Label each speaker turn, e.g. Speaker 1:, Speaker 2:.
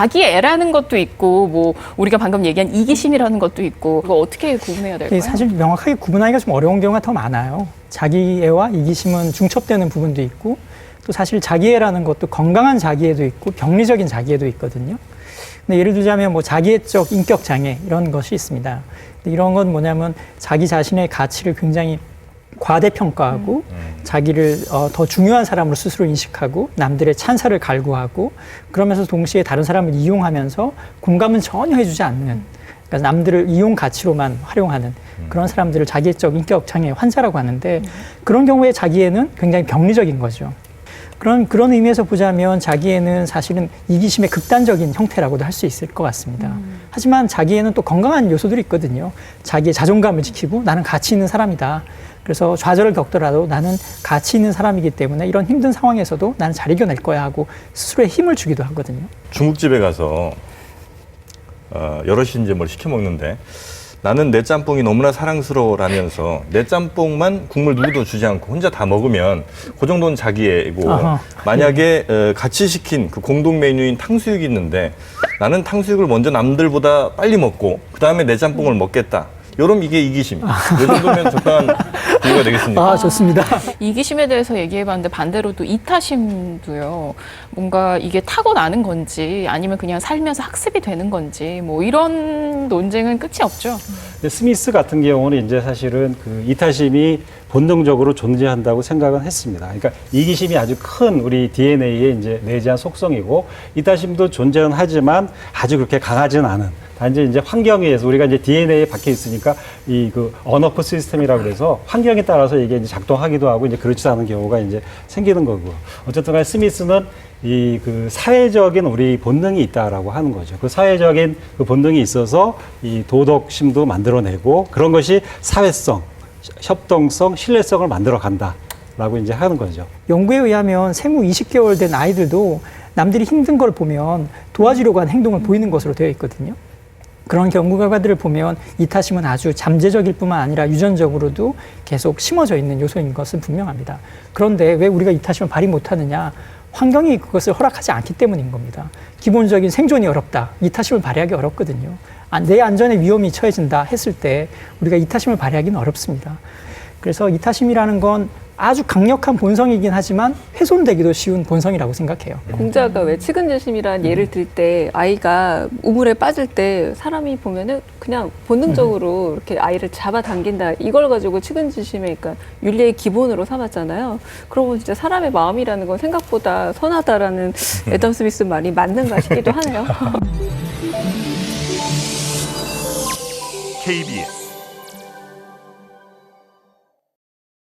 Speaker 1: 자기애라는 것도 있고 뭐 우리가 방금 얘기한 이기심이라는 것도 있고 그거 어떻게 구분해야 될까요?
Speaker 2: 사실 명확하게 구분하기가 좀 어려운 경우가 더 많아요. 자기애와 이기심은 중첩되는 부분도 있고 또 사실 자기애라는 것도 건강한 자기애도 있고 병리적인 자기애도 있거든요. 근데 예를 들자면 뭐 자기애적 인격 장애 이런 것이 있습니다. 근데 이런 건 뭐냐면 자기 자신의 가치를 굉장히 과대평가하고 자기를 더 중요한 사람으로 스스로 인식하고 남들의 찬사를 갈구하고 그러면서 동시에 다른 사람을 이용하면서 공감은 전혀 해주지 않는 그러니까 남들을 이용 가치로만 활용하는 그런 사람들을 자기애적 인격 장애 환자라고 하는데 그런 경우에 자기애는 굉장히 병리적인 거죠. 그런 의미에서 보자면 자기애는 사실은 이기심의 극단적인 형태라고도 할 수 있을 것 같습니다. 하지만 자기애는 또 건강한 요소들이 있거든요. 자기의 자존감을 지키고 나는 가치 있는 사람이다. 그래서 좌절을 겪더라도 나는 가치 있는 사람이기 때문에 이런 힘든 상황에서도 나는 잘 이겨낼 거야 하고 스스로의 힘을 주기도 하거든요.
Speaker 3: 중국집에 가서 여럿이 이제 뭘 시켜 먹는데 나는 내 짬뽕이 너무나 사랑스러워라면서 내 짬뽕만 국물 누구도 주지 않고 혼자 다 먹으면 그 정도는 자기애고 만약에 같이 시킨 그 공동 메뉴인 탕수육이 있는데 나는 탕수육을 먼저 남들보다 빨리 먹고 그 다음에 내 짬뽕을 먹겠다. 요럼 이게 이기심. 이 정도면 적당한 비유가 되겠습니까?
Speaker 2: 좋습니다.
Speaker 1: 이기심에 대해서 얘기해봤는데 반대로 또 이타심도요. 뭔가 이게 타고나는 건지 아니면 그냥 살면서 학습이 되는 건지 뭐 이런 논쟁은 끝이 없죠.
Speaker 4: 스미스 같은 경우는 이제 사실은 그 이타심이 본능적으로 존재한다고 생각은 했습니다. 그러니까 이기심이 아주 큰 우리 DNA에 이제 내재한 속성이고 이타심도 존재는 하지만 아주 그렇게 강하지는 않은 단지 이제 환경에 의해서 우리가 이제 DNA에 박혀 있으니까 이 그 언어프 시스템이라고 그래서 환경에 따라서 이게 이제 작동하기도 하고 이제 그렇지 않은 경우가 이제 생기는 거고 어쨌든 간에 스미스는 이 그 사회적인 우리 본능이 있다라고 하는 거죠. 그 사회적인 그 본능이 있어서 이 도덕심도 만들어내고 그런 것이 사회성, 협동성, 신뢰성을 만들어 간다라고 이제 하는 거죠.
Speaker 2: 연구에 의하면 생후 20개월 된 아이들도 남들이 힘든 걸 보면 도와주려고 하는 행동을 보이는 것으로 되어 있거든요. 그런 연구 결과들을 보면 이타심은 아주 잠재적일 뿐만 아니라 유전적으로도 계속 심어져 있는 요소인 것은 분명합니다. 그런데 왜 우리가 이타심을 발휘 못하느냐? 환경이 그것을 허락하지 않기 때문인 겁니다. 기본적인 생존이 어렵다. 이타심을 발휘하기 어렵거든요. 내 안전에 위험이 처해진다 했을 때 우리가 이타심을 발휘하기는 어렵습니다. 그래서 이타심이라는 건 아주 강력한 본성이긴 하지만 훼손되기도 쉬운 본성이라고 생각해요.
Speaker 5: 공자가 왜 측은지심이라는 예를 들 때 아이가 우물에 빠질 때 사람이 보면은 그냥 본능적으로 이렇게 아이를 잡아당긴다 이걸 가지고 측은지심의 그러니까 윤리의 기본으로 삼았잖아요. 그러고 진짜 사람의 마음이라는 건 생각보다 선하다라는 애덤 스미스 말이 맞는가 싶기도 하네요.
Speaker 6: KBS